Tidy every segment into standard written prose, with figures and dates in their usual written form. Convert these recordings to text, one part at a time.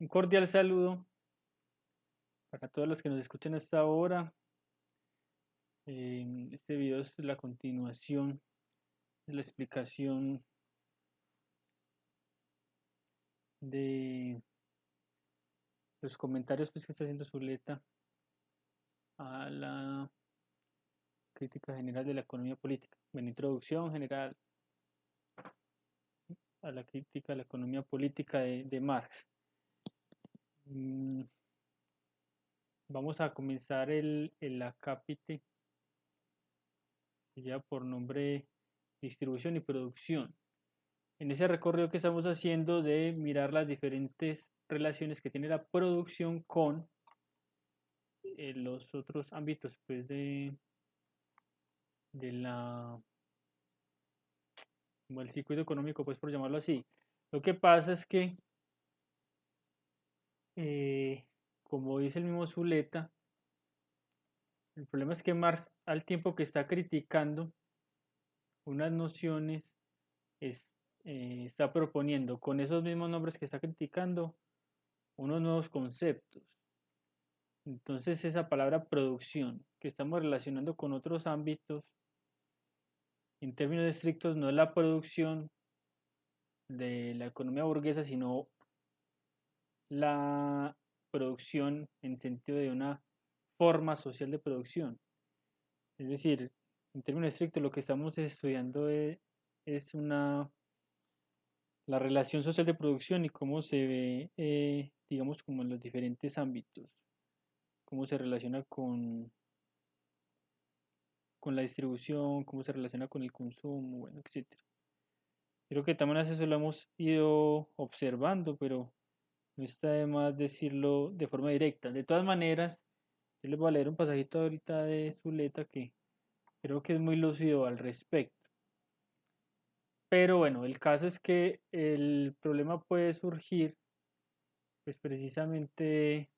Un cordial saludo para todos los que nos escuchan hasta ahora. Este video es la continuación de la explicación de los comentarios que está haciendo Zuleta a la crítica general de la economía política. Bueno, introducción general a la crítica de la economía política de Marx. Vamos a comenzar el acápite que lleva por nombre distribución y producción. En ese recorrido que estamos haciendo de mirar las diferentes relaciones que tiene la producción con los otros ámbitos pues de la como el circuito económico, pues por llamarlo así. Lo que pasa es que como dice el mismo Zuleta, el problema es que Marx, al tiempo que está criticando unas nociones, es, está proponiendo con esos mismos nombres que está criticando unos nuevos conceptos. Entonces esa palabra producción que estamos relacionando con otros ámbitos, en términos estrictos, no es la producción de la economía burguesa, sino la producción en sentido de una forma social de producción. Es decir, en términos estrictos, lo que estamos estudiando es la relación social de producción y cómo se ve, digamos, como en los diferentes ámbitos, cómo se relaciona con la distribución, cómo se relaciona con el consumo, bueno, etcétera. Creo que también eso lo hemos ido observando, pero no está de más decirlo de forma directa. De todas maneras, yo les voy a leer un pasajito ahorita de Zuleta que creo que es muy lúcido al respecto. Pero bueno, el caso es que el problema puede surgir, pues precisamente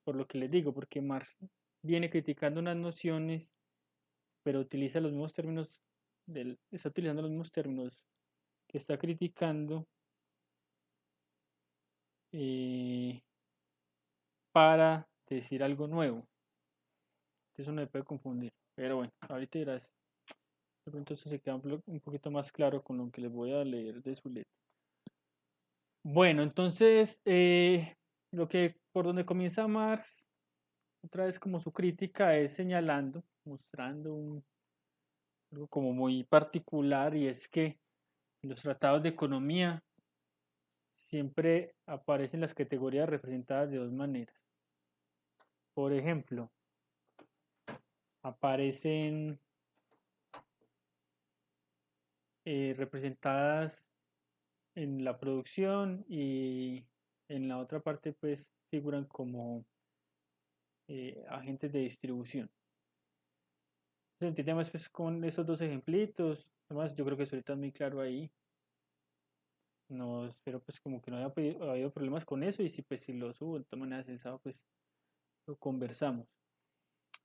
por lo que les digo, porque Marx viene criticando unas nociones, pero utiliza los mismos términos, está utilizando los mismos términos que está criticando eh, para decir algo nuevo. Eso no me puede confundir. Pero bueno, ahorita dirás, de pronto eso se queda un poquito más claro con lo que les voy a leer de su letra. Bueno, entonces, por donde comienza Marx, otra vez como su crítica es señalando, mostrando algo como muy particular, y es que en los tratados de economía siempre aparecen las categorías representadas de dos maneras. Por ejemplo, aparecen representadas en la producción, y en la otra parte pues figuran como agentes de distribución. Se entiende más pues con esos dos ejemplitos. Además, yo creo que eso ahorita es muy claro ahí. No espero pues como que no haya habido problemas con eso, y si pues si lo subo de todas maneras sensado pues lo conversamos.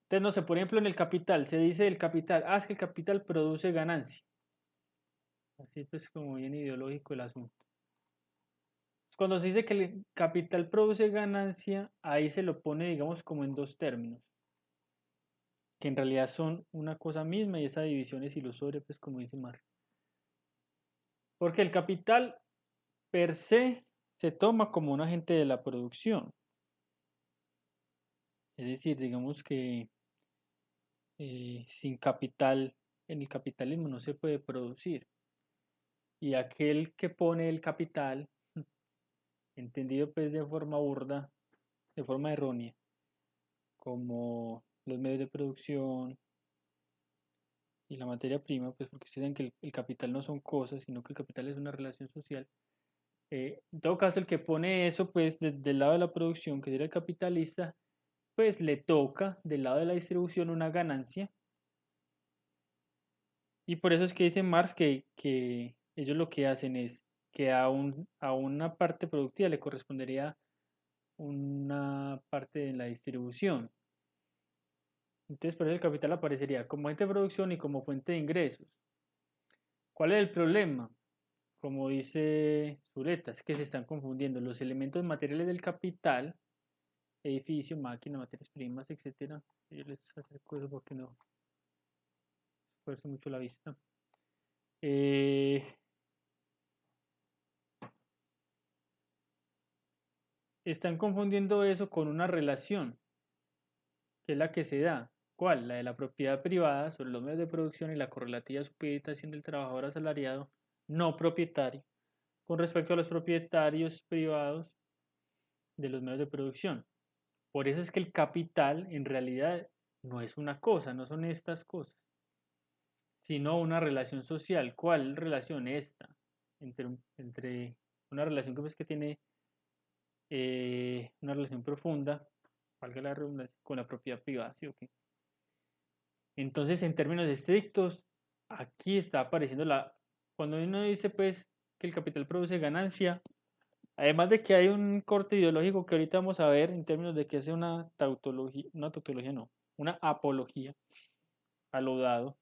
Entonces, no sé, por ejemplo en el capital, se dice el capital, es que el capital produce ganancia. Así pues como bien ideológico el asunto. Cuando se dice que el capital produce ganancia, ahí se lo pone, digamos, como en dos términos, que en realidad son una cosa misma, y esa división es ilusoria, pues como dice Marx. Porque el capital per se se toma como un agente de la producción. Es decir, digamos que sin capital, en el capitalismo no se puede producir. Y aquel que pone el capital, entendido pues de forma burda, de forma errónea, como los medios de producción y la materia prima, pues porque se dicen que el capital no son cosas, sino que el capital es una relación social. En todo caso, el que pone eso, pues del lado de la producción, que sería el capitalista, pues le toca del lado de la distribución una ganancia. Y por eso es que dice Marx que ellos lo que hacen es que a una parte productiva le correspondería una parte de la distribución. Entonces, por eso el capital aparecería como fuente de producción y como fuente de ingresos. ¿Cuál es el problema? como dice Zuleta, es que se están confundiendo los elementos materiales del capital, edificio, máquina, materias primas, etcétera. Yo les acerco eso porque no esfuerzo mucho la vista. Eh, Están confundiendo eso con una relación, que es la que se da. ¿Cuál? La de la propiedad privada sobre los medios de producción y la correlativa supeditación del trabajador asalariado no propietario con respecto a los propietarios privados de los medios de producción. Por eso es que el capital en realidad no es una cosa, no son estas cosas, sino una relación social. ¿Cuál relación esta? Entre una relación que, pues, que tiene una relación profunda, valga la redundancia, con la propiedad privada, ¿sí o qué? Entonces, en términos estrictos, aquí está apareciendo cuando uno dice pues que el capital produce ganancia, además de que hay un corte ideológico que ahorita vamos a ver en términos de que es una tautología no, una apología a lo dado.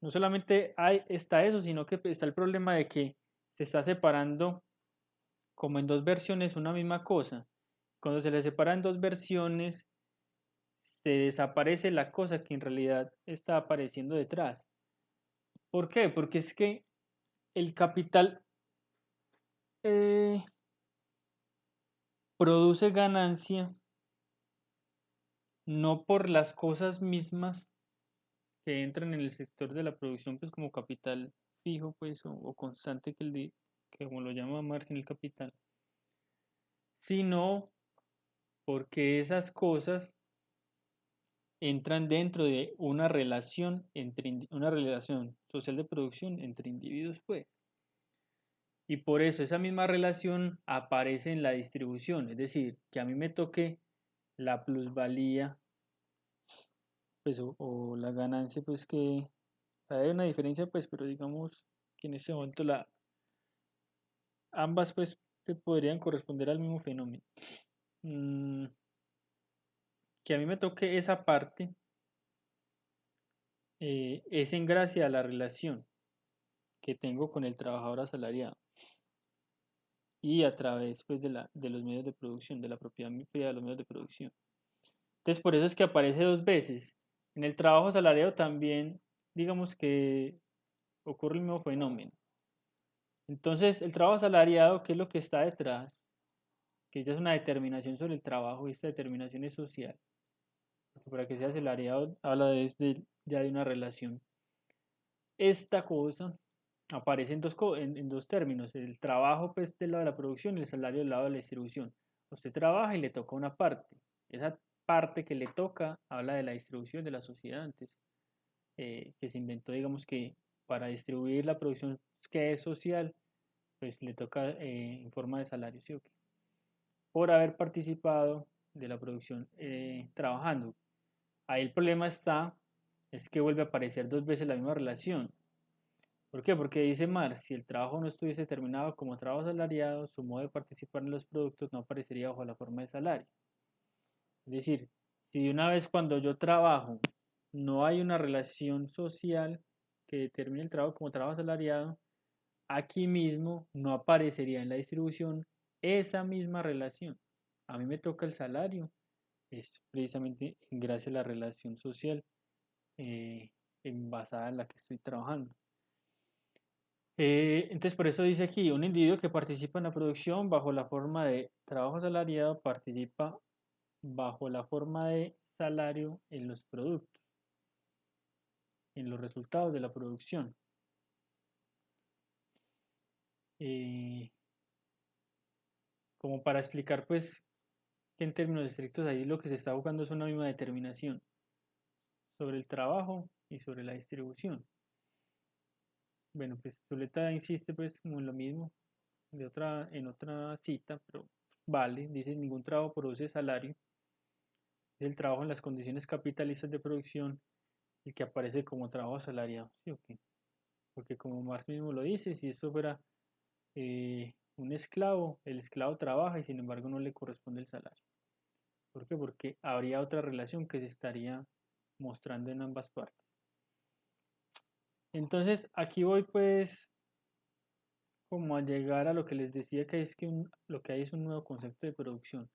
No solamente está eso, sino que está el problema de que se está separando como en dos versiones una misma cosa. Cuando se le separa en dos versiones, se desaparece la cosa que en realidad está apareciendo detrás. ¿Por qué? Porque es que el capital eh, produce ganancia no por las cosas mismas que entran en el sector de la producción, pues como capital fijo, pues, o constante que como lo llama Marx en el capital, sino porque esas cosas entran dentro de una relación una relación social de producción entre individuos, pues. Y por eso esa misma relación aparece en la distribución, es decir, que a mí me toque la plusvalía, pues, o la ganancia, pues que hay una diferencia, pues, pero digamos que en este momento ambas, pues, se podrían corresponder al mismo fenómeno. Mm, que a mí me toque esa parte es en gracia a la relación que tengo con el trabajador asalariado y a través, pues, de los medios de producción, de la propiedad privada de los medios de producción. Entonces, por eso es que aparece dos veces. En el trabajo asalariado también, digamos que ocurre el mismo fenómeno. Entonces, el trabajo asalariado, ¿qué es lo que está detrás? Que ya es una determinación sobre el trabajo y esta determinación es social. Porque para que sea asalariado habla ya de una relación. Esta cosa aparece en dos términos, el trabajo pues del lado de la producción y el salario del lado de la distribución. Usted trabaja y le toca una parte. Esa parte que le toca habla de la distribución de la sociedad antes, que se inventó, digamos que para distribuir la producción que es social, pues le toca en forma de salario, ¿sí o qué? Por haber participado de la producción trabajando. Ahí el problema es que vuelve a aparecer dos veces la misma relación. ¿Por qué? Porque dice Marx, si el trabajo no estuviese determinado como trabajo asalariado, su modo de participar en los productos no aparecería bajo la forma de salario. Es decir, si de una vez cuando yo trabajo no hay una relación social que determine el trabajo como trabajo asalariado, aquí mismo no aparecería en la distribución esa misma relación. A mí me toca el salario, es precisamente gracias a la relación social eh, basada en la que estoy trabajando. Entonces, por eso dice aquí, un individuo que participa en la producción bajo la forma de trabajo asalariado participa bajo la forma de salario en los productos, en los resultados de la producción. Eh, Como para explicar, pues, que en términos estrictos ahí lo que se está buscando es una misma determinación sobre el trabajo y sobre la distribución. Bueno, pues Zuleta insiste pues como en lo mismo en otra cita, pero vale, dice ningún trabajo produce salario, es el trabajo en las condiciones capitalistas de producción el que aparece como trabajo asalariado, ¿sí o qué? Porque como Marx mismo lo dice, si esto fuera un esclavo, el esclavo trabaja y sin embargo no le corresponde el salario. ¿Por qué? Porque habría otra relación que se estaría mostrando en ambas partes. Entonces, aquí voy pues como a llegar a lo que les decía que es que lo que hay es un nuevo concepto de producción.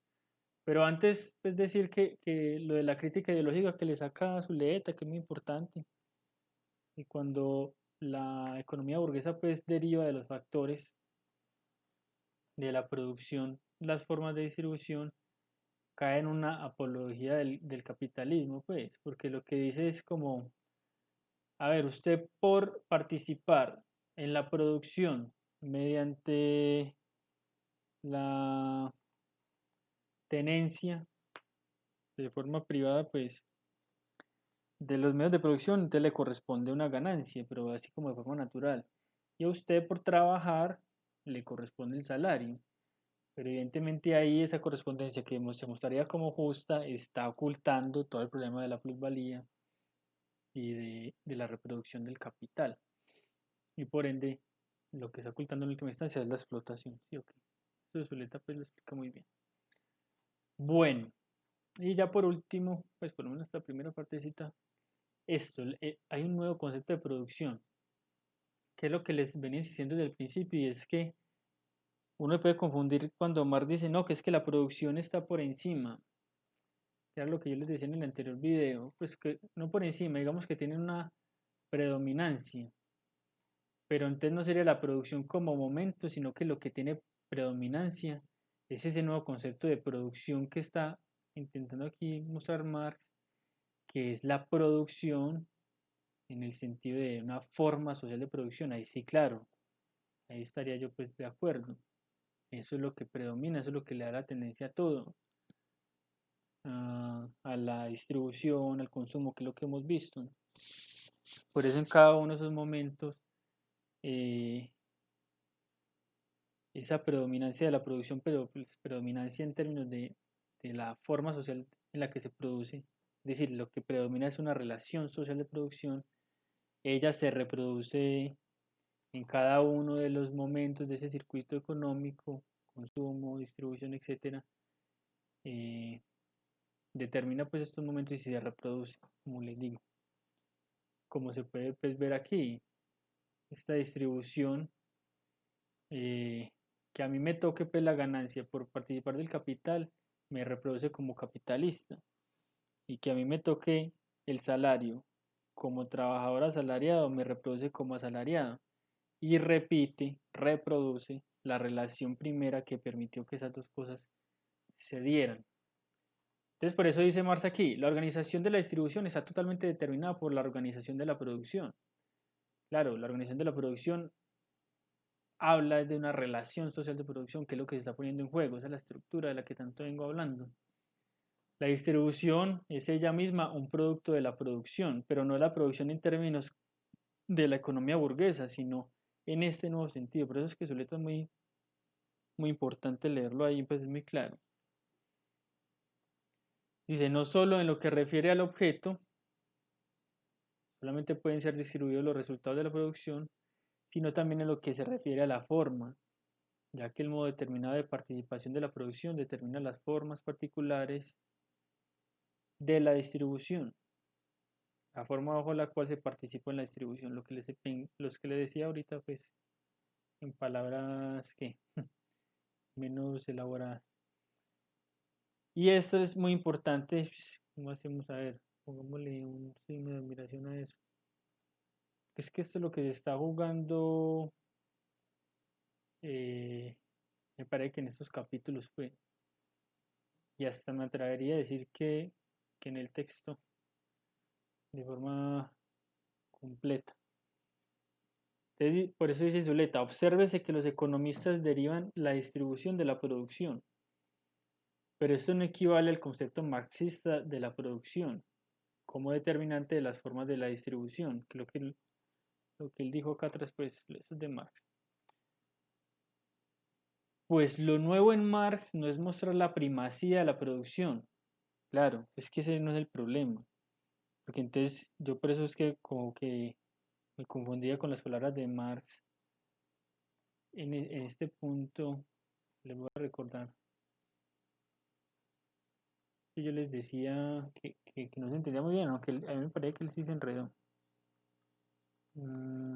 Pero antes, pues decir que lo de la crítica ideológica que le saca a Zuleta, que es muy importante, y cuando la economía burguesa pues deriva de los factores de la producción, las formas de distribución, cae en una apología del capitalismo, pues, porque lo que dice es como, a ver, usted por participar en la producción mediante la tenencia de forma privada, pues, de los medios de producción, entonces le corresponde una ganancia, pero así como de forma natural. Y a usted por trabajar le corresponde el salario. Pero evidentemente ahí esa correspondencia que se mostraría como justa está ocultando todo el problema de la plusvalía y de la reproducción del capital. Y por ende, lo que está ocultando en última instancia es la explotación. ¿Sí o qué? Eso de Zuleta pues lo explica muy bien. Bueno, y ya por último, pues por lo menos esta primera partecita, esto, hay un nuevo concepto de producción, que es lo que les venía diciendo desde el principio, y es que uno puede confundir cuando Marx dice, no, que es que la producción está por encima, que era lo que yo les decía en el anterior video, pues que no por encima, digamos que tiene una predominancia, pero entonces no sería la producción como momento, sino que lo que tiene predominancia es ese nuevo concepto de producción que está intentando aquí mostrar Marx, que es la producción en el sentido de una forma social de producción. Ahí sí, claro, ahí estaría yo pues de acuerdo. Eso es lo que predomina, eso es lo que le da la tendencia a todo, a la distribución, al consumo, que es lo que hemos visto. Por eso en cada uno de esos momentos, eh, esa predominancia de la producción, pero pues, predominancia en términos de la forma social en la que se produce, es decir, lo que predomina es una relación social de producción, ella se reproduce en cada uno de los momentos de ese circuito económico, consumo, distribución, etcétera, eh, determina pues estos momentos y se reproduce, como les digo. Como se puede pues, ver aquí, esta distribución, eh, que a mí me toque pues, la ganancia por participar del capital, me reproduce como capitalista. Y que a mí me toque el salario como trabajador asalariado, me reproduce como asalariado. Y repite, reproduce la relación primera que permitió que esas dos cosas se dieran. Entonces, por eso dice Marx aquí, la organización de la distribución está totalmente determinada por la organización de la producción. Claro, la organización de la producción habla de una relación social de producción, que es lo que se está poniendo en juego, esa es la estructura de la que tanto vengo hablando. La distribución es ella misma un producto de la producción, pero no la producción en términos de la economía burguesa, sino en este nuevo sentido. Por eso es que Zuleta es muy importante leerlo ahí, pues es muy claro. Dice, no solo en lo que refiere al objeto, solamente pueden ser distribuidos los resultados de la producción, sino también en lo que se refiere a la forma, ya que el modo determinado de participación de la producción determina las formas particulares de la distribución, la forma bajo la cual se participa en la distribución, los que les decía ahorita, pues en palabras que menos elaboradas. Y esto es muy importante, ¿cómo hacemos? A ver, pongámosle un signo de admiración a eso. Es que esto es lo que se está jugando, eh, me parece que en estos capítulos fue, y hasta me atrevería a decir que en el texto, de forma completa. Entonces, por eso dice Zuleta, obsérvese que los economistas derivan la distribución de la producción, pero esto no equivale al concepto marxista de la producción como determinante de las formas de la distribución, que lo que él dijo acá atrás, pues eso es de Marx. Pues lo nuevo en Marx no es mostrar la primacía de la producción, claro, es que ese no es el problema, porque entonces yo por eso es que como que me confundía con las palabras de Marx en este punto, les voy a recordar que yo les decía que no se entendía muy bien, aunque a mí me parece que él sí se enredó. Mm,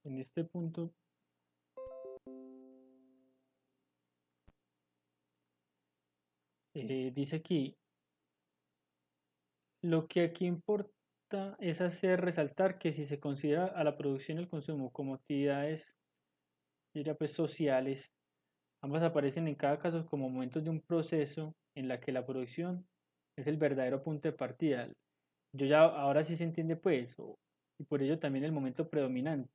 en este punto dice aquí, lo que aquí importa es hacer resaltar que si se considera a la producción y el consumo como actividades, diría pues sociales, ambas aparecen en cada caso como momentos de un proceso en la que la producción es el verdadero punto de partida. Yo ya ahora sí se entiende pues, y por ello también el momento predominante.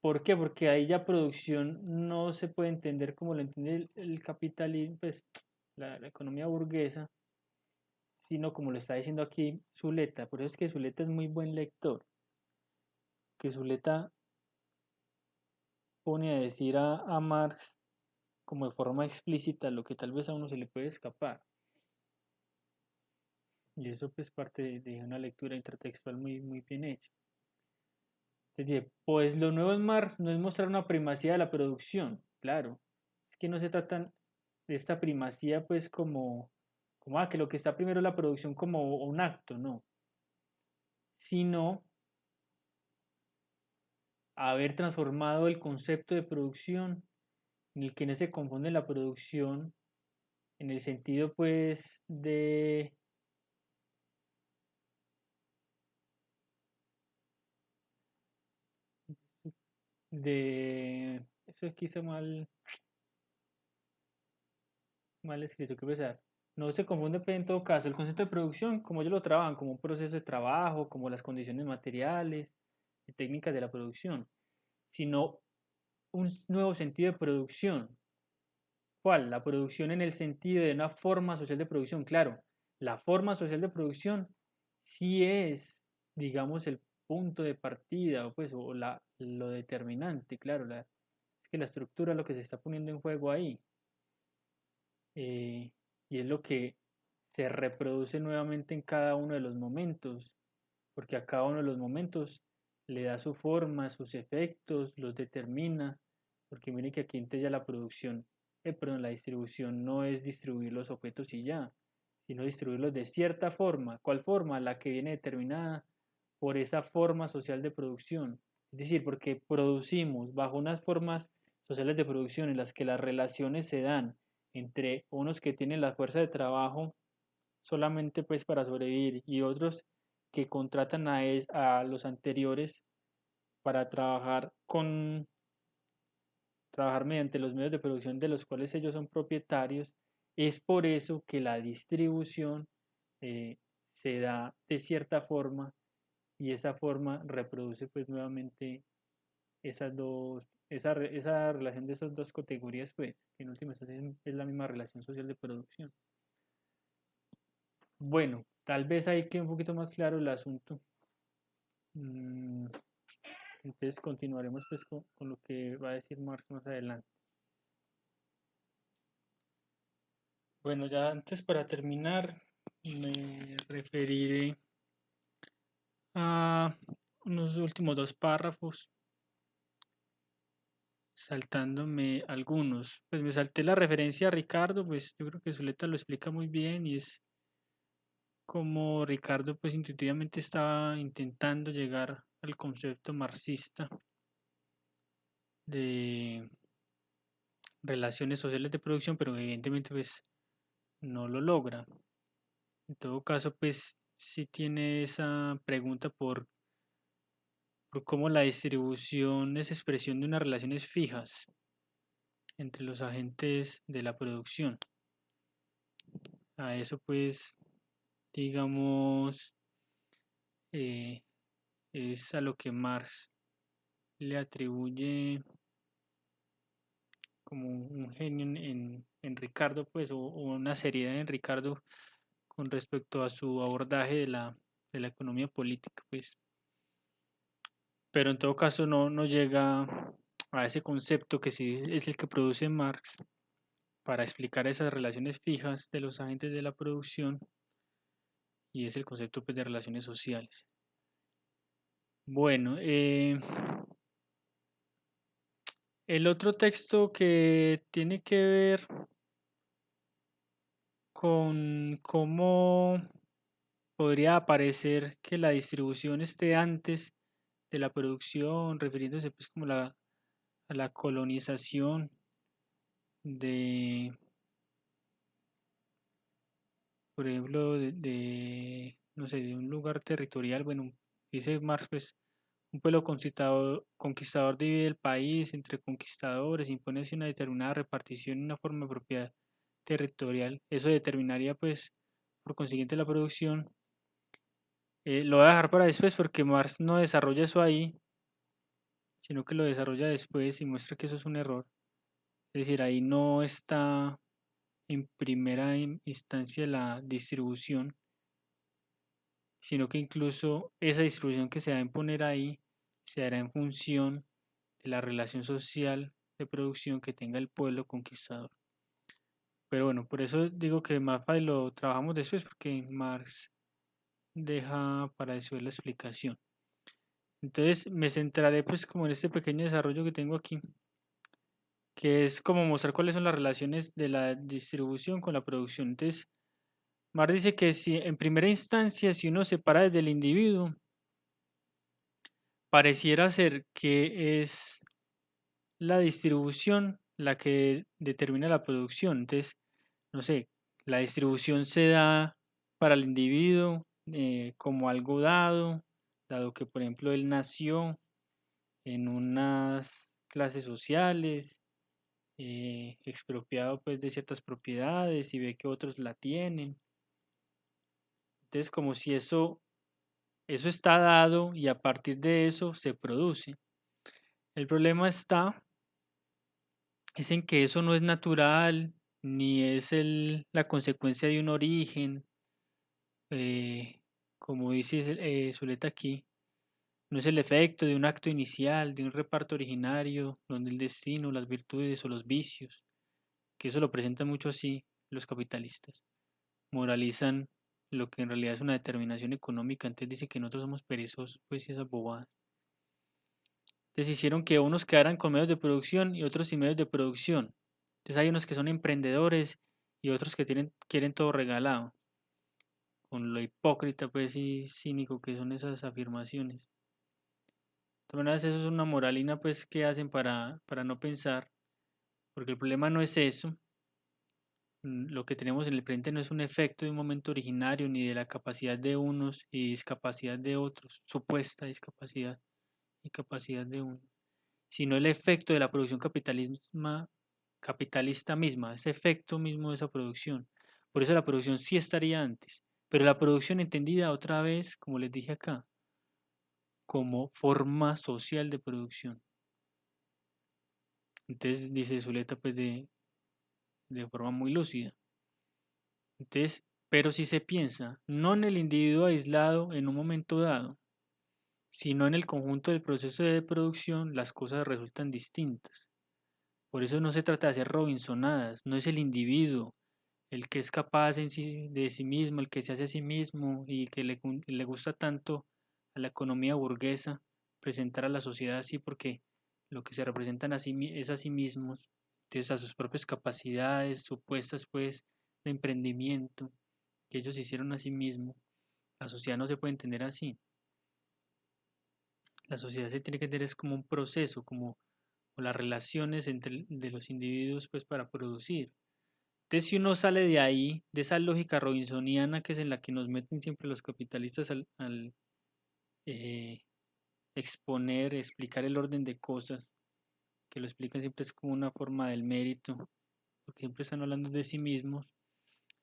¿Por qué? Porque ahí ya producción no se puede entender como lo entiende el capitalismo, pues la economía burguesa, sino como lo está diciendo aquí Zuleta. Por eso es que Zuleta es muy buen lector, que Zuleta pone a decir a Marx como de forma explícita lo que tal vez a uno se le puede escapar. Y eso pues parte de una lectura intertextual muy, muy bien hecha. Entonces, dice, pues lo nuevo en Marx no es mostrar una primacía de la producción, claro. Es que no se trata de esta primacía pues como que lo que está primero es la producción como un acto, no. Sino haber transformado el concepto de producción en el que no se confunde la producción en el sentido pues de eso es quizá mal escrito, que pesar. No se confunde pues, en todo caso el concepto de producción, como ellos lo trabajan, como un proceso de trabajo, como las condiciones materiales y técnicas de la producción, sino un nuevo sentido de producción. ¿Cuál? La producción en el sentido de una forma social de producción. Claro, la forma social de producción sí es, digamos, el punto de partida, o pues, lo determinante, claro, es que la estructura es lo que se está poniendo en juego ahí. eh, y es lo que se reproduce nuevamente en cada uno de los momentos, porque a cada uno de los momentos le da su forma, sus efectos, los determina, porque mire que aquí entonces ya la producción, perdón, la distribución no es distribuir los objetos y ya, sino distribuirlos de cierta forma. ¿Cuál forma? La que viene determinada por esa forma social de producción. Es decir, porque producimos bajo unas formas sociales de producción en las que las relaciones se dan entre unos que tienen la fuerza de trabajo solamente pues para sobrevivir y otros que contratan a los anteriores para trabajar mediante los medios de producción de los cuales ellos son propietarios. Es por eso que la distribución eh, se da de cierta forma y esa forma reproduce pues nuevamente esa relación de esas dos categorías, pues, que en última instancia es la misma relación social de producción. Bueno, tal vez ahí quede un poquito más claro el asunto. Mm, entonces continuaremos pues con lo que va a decir Marx más adelante. Bueno, ya antes para terminar, me referiré a unos últimos dos párrafos, saltándome algunos. Pues me salté la referencia a Ricardo, pues yo creo que Zuleta lo explica muy bien y es como Ricardo pues intuitivamente estaba intentando llegar al concepto marxista de relaciones sociales de producción, pero evidentemente pues no lo logra. En todo caso, pues sí tiene esa pregunta por cómo la distribución es expresión de unas relaciones fijas entre los agentes de la producción. A eso pues, digamos, eh, es a lo que Marx le atribuye como un genio en Ricardo, pues, o una seriedad en Ricardo con respecto a su abordaje de la economía política, pues. Pero en todo caso no llega a ese concepto que sí es el que produce Marx para explicar esas relaciones fijas de los agentes de la producción y es el concepto pues, de relaciones sociales. Bueno, el otro texto que tiene que ver con cómo podría aparecer que la distribución esté antes de la producción, refiriéndose pues como a la colonización de, por ejemplo, no sé, de un lugar territorial. Bueno, dice Marx, pues un pueblo conquistador divide el país entre conquistadores, impone así una determinada repartición y una forma de propiedad territorial. Eso determinaría, pues, por consiguiente, la producción. Lo voy a dejar para después porque Marx no desarrolla eso ahí, sino que lo desarrolla después y muestra que eso es un error. Es decir, ahí no está en primera instancia la distribución, sino que incluso esa distribución que se va a imponer ahí se hará en función de la relación social de producción que tenga el pueblo conquistador. Pero bueno, por eso digo que MAPA lo trabajamos después, porque Marx deja para después la explicación. Entonces me centraré pues como en este pequeño desarrollo que tengo aquí, que es como mostrar cuáles son las relaciones de la distribución con la producción. Entonces, Marx dice que si en primera instancia, si uno se para desde el individuo, pareciera ser que es la distribución la que determina la producción. Entonces, no sé, la distribución se da para el individuo como algo dado, dado que, por ejemplo, él nació en unas clases sociales, expropiado pues de ciertas propiedades y ve que otros la tienen. Entonces, como si eso está dado y a partir de eso se produce. El problema está es en que eso no es natural, ni es la consecuencia de un origen, eh, como dice Zuleta aquí, no es el efecto de un acto inicial, de un reparto originario, donde el destino, las virtudes o los vicios, que eso lo presentan mucho así los capitalistas, moralizan lo que en realidad es una determinación económica, antes dice que nosotros somos perezosos, pues y esas bobadas. Entonces hicieron que unos quedaran con medios de producción y otros sin medios de producción. Entonces hay unos que son emprendedores y otros que quieren todo regalado, con lo hipócrita pues y cínico que son esas afirmaciones. De todas maneras, eso es una moralina pues que hacen para no pensar, porque el problema no es eso. Lo que tenemos en el presente no es un efecto de un momento originario ni de la capacidad de unos y discapacidad de otros, supuesta discapacidad y capacidad de uno, sino el efecto de la producción capitalista misma, ese efecto mismo de esa producción. Por eso la producción sí estaría antes, pero la producción entendida otra vez, como les dije acá, como forma social de producción. Entonces dice Zuleta pues de forma muy lúcida. Entonces, pero si se piensa, no en el individuo aislado en un momento dado, sino en el conjunto del proceso de producción, las cosas resultan distintas. Por eso no se trata de hacer Robinsonadas, no es el individuo el que es capaz de sí mismo, el que se hace a sí mismo y que le gusta tanto a la economía burguesa presentar a la sociedad así porque lo que se representan es a sí mismos, entonces a sus propias capacidades supuestas pues de emprendimiento que ellos hicieron a sí mismos. La sociedad no se puede entender así. La sociedad se tiene que entender es como un proceso, como las relaciones de los individuos pues para producir. Entonces, si uno sale de ahí, de esa lógica robinsoniana que es en la que nos meten siempre los capitalistas al eh, exponer, explicar el orden de cosas, que lo explican siempre es como una forma del mérito, porque siempre están hablando de sí mismos,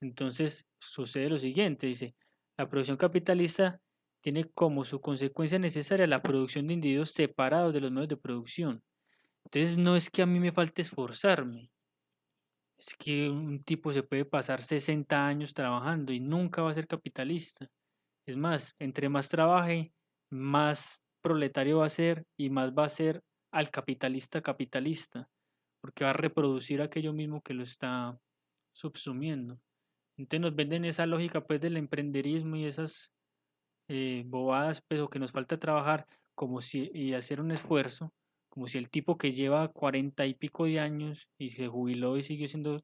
entonces sucede lo siguiente, dice, la producción capitalista tiene como su consecuencia necesaria la producción de individuos separados de los medios de producción. Entonces no es que a mí me falte esforzarme, es que un tipo se puede pasar 60 años trabajando y nunca va a ser capitalista. Es más, entre más trabaje, más proletario va a ser y más va a ser al capitalista capitalista, porque va a reproducir aquello mismo que lo está subsumiendo. Entonces nos venden esa lógica pues del emprenderismo y esas bobadas, pero que nos falta trabajar como si y hacer un esfuerzo, como si el tipo que lleva 40 y pico de años y se jubiló y siguió siendo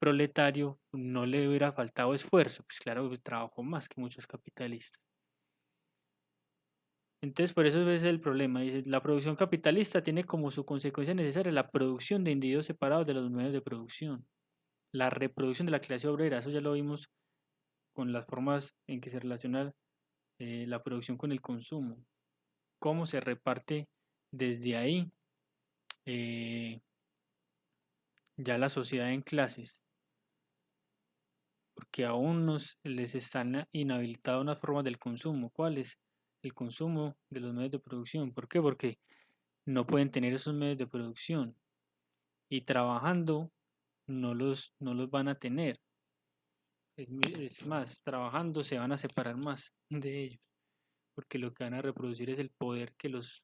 proletario no le hubiera faltado esfuerzo, pues claro, trabajó más que muchos capitalistas. Entonces, por eso ese es el problema. Dice, la producción capitalista tiene como su consecuencia necesaria la producción de individuos separados de los medios de producción. La reproducción de la clase obrera, eso ya lo vimos con las formas en que se relaciona la producción con el consumo. Cómo se reparte desde ahí eh, ya la sociedad en clases, porque aún les están inhabilitadas unas formas del consumo. ¿Cuáles? El consumo de los medios de producción. ¿Por qué? Porque no pueden tener esos medios de producción y trabajando no los van a tener. Es más, trabajando se van a separar más de ellos, porque lo que van a reproducir es el poder que los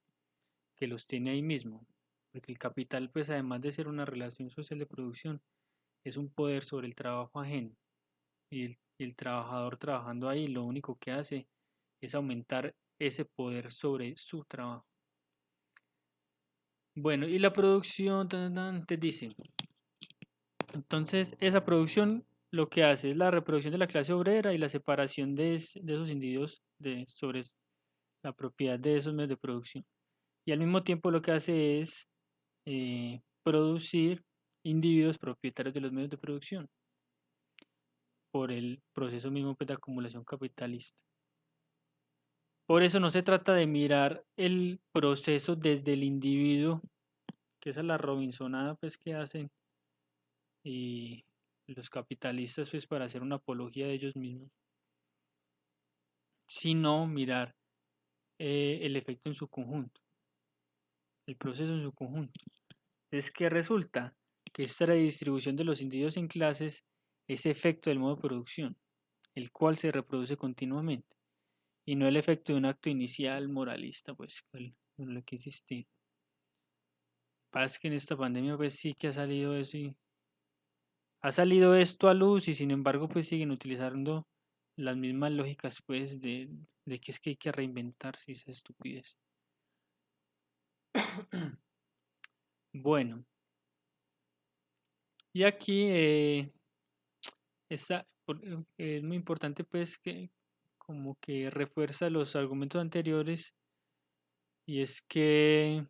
tiene ahí mismo. Porque el capital, pues además de ser una relación social de producción, es un poder sobre el trabajo ajeno. Y el trabajador trabajando ahí lo único que hace es aumentar ese poder sobre su trabajo. Bueno, y la producción, te dice, entonces esa producción lo que hace es la reproducción de la clase obrera y la separación de esos individuos sobre la propiedad de esos medios de producción. Y al mismo tiempo lo que hace es producir individuos propietarios de los medios de producción por el proceso mismo pues, de acumulación capitalista. Por eso no se trata de mirar el proceso desde el individuo, que esa es la Robinsonada pues, que hacen y los capitalistas pues, para hacer una apología de ellos mismos, sino mirar el efecto en su conjunto, el proceso en su conjunto. Es que resulta que esta redistribución de los individuos en clases es efecto del modo de producción, el cual se reproduce continuamente, y no el efecto de un acto inicial moralista, pues, lo que existir. Pasa que en esta pandemia, pues sí que ha salido eso y ha salido esto a luz, y sin embargo, pues siguen utilizando las mismas lógicas, pues, de que es que hay que reinventarse y esa estupidez. Bueno, y aquí es muy importante pues que como que refuerza los argumentos anteriores y es que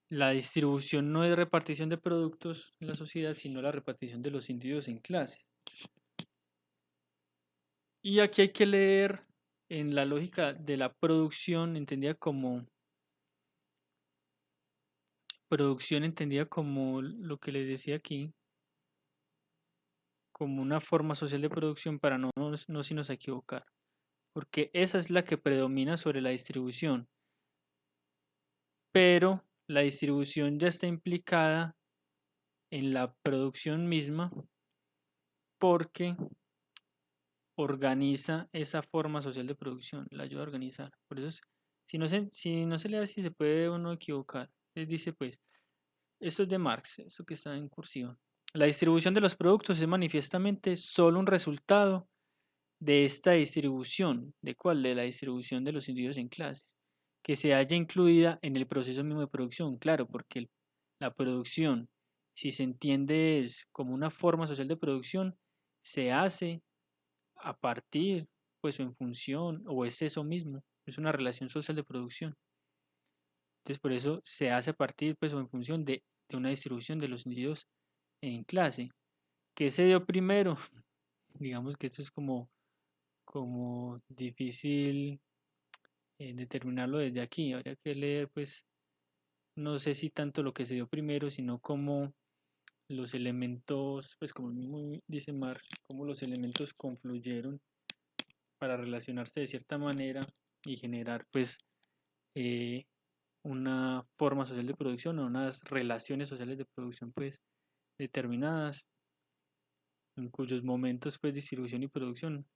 la distribución no es repartición de productos en la sociedad, sino la repartición de los individuos en clase. Y aquí hay que leer en la lógica de la producción entendida como lo que les decía aquí, como una forma social de producción para no irnos a equivocar, porque esa es la que predomina sobre la distribución, pero la distribución ya está implicada en la producción misma porque organiza esa forma social de producción, la ayuda a organizar. Por eso, si no se lee así, se puede uno equivocar. Les dice, pues, esto es de Marx, esto que está en cursiva. La distribución de los productos es manifiestamente solo un resultado de esta distribución. ¿De cuál? De la distribución de los individuos en clases, que se haya incluida en el proceso mismo de producción. Claro, porque la producción, si se entiende es como una forma social de producción, se hace a partir, pues, o en función, o es eso mismo, es una relación social de producción. Entonces, por eso se hace a partir, pues, o en función de una distribución de los individuos en clase. ¿Qué se dio primero? Digamos que esto es como difícil determinarlo desde aquí. Habría que leer, pues, no sé si tanto lo que se dio primero, sino como los elementos, pues como mismo dice Marx, cómo los elementos confluyeron para relacionarse de cierta manera y generar, pues, eh, una forma social de producción o unas relaciones sociales de producción, pues, determinadas, en cuyos momentos, pues, distribución y producción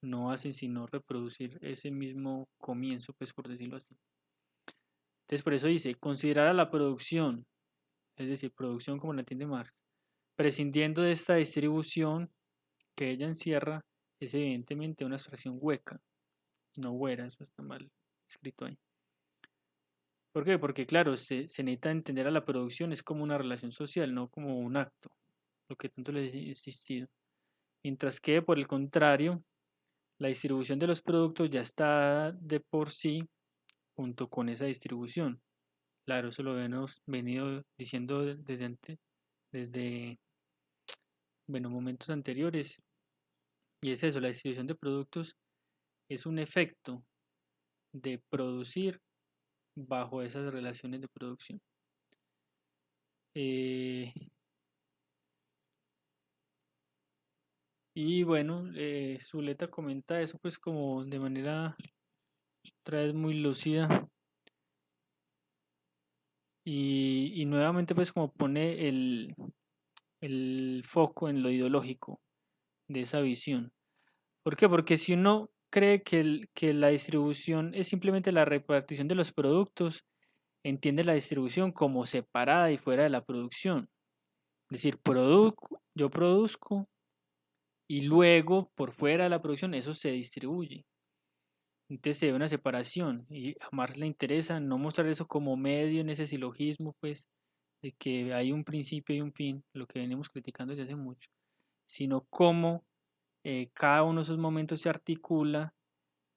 no hacen sino reproducir ese mismo comienzo, pues, por decirlo así. Entonces, por eso dice, considerar a la producción, es decir, producción como la entiende Marx, prescindiendo de esta distribución que ella encierra, es evidentemente una abstracción hueca, no huera, eso está mal escrito ahí. ¿Por qué? Porque claro, se necesita entender a la producción es como una relación social, no como un acto, lo que tanto les he insistido. Mientras que, por el contrario, La distribución de los productos ya está de por sí junto con esa distribución. Claro, eso lo hemos venido diciendo desde bueno, momentos anteriores. Y es eso, la distribución de productos es un efecto de producir bajo esas relaciones de producción. Eh, y bueno, Zuleta comenta eso pues como de manera otra vez muy lúcida y nuevamente pues como pone el foco en lo ideológico de esa visión. ¿Por qué? Porque si uno cree que la distribución es simplemente la repartición de los productos, entiende la distribución como separada y fuera de la producción. Es decir, yo produzco y luego por fuera de la producción eso se distribuye. Entonces se ve una separación y a Marx le interesa no mostrar eso como medio en ese silogismo, pues, de que hay un principio y un fin, lo que venimos criticando desde hace mucho, sino cómo cada uno de esos momentos se articula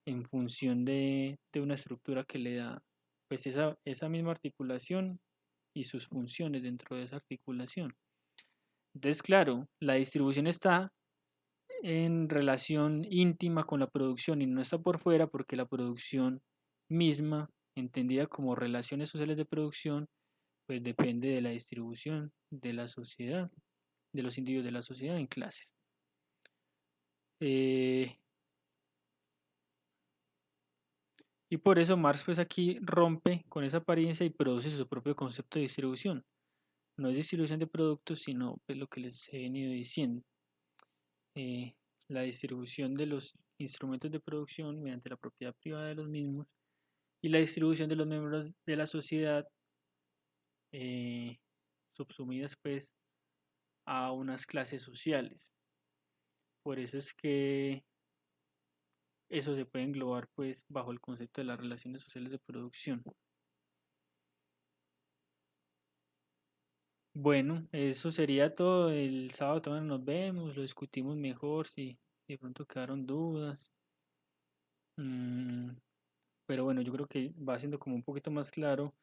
en función de una estructura que le da pues esa misma articulación y sus funciones dentro de esa articulación. Entonces, claro, la distribución está en relación íntima con la producción y no está por fuera porque la producción misma, entendida como relaciones sociales de producción, pues depende de la distribución de la sociedad, de los individuos de la sociedad en clases. Eh, y por eso Marx pues aquí rompe con esa apariencia y produce su propio concepto de distribución. No es distribución de productos, sino pues lo que les he venido diciendo. eh, la distribución de los instrumentos de producción mediante la propiedad privada de los mismos y la distribución de los miembros de la sociedad eh, subsumidas pues a unas clases sociales. Por eso es que eso se puede englobar pues bajo el concepto de las relaciones sociales de producción. Bueno, eso sería todo. El sábado también nos vemos, lo discutimos mejor si de pronto quedaron dudas. Mm, pero bueno, yo creo que va siendo como un poquito más claro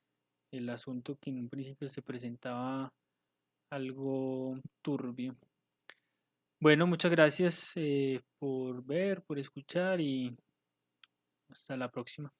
el asunto que en un principio se presentaba algo turbio. Bueno, muchas gracias por ver, por escuchar y hasta la próxima.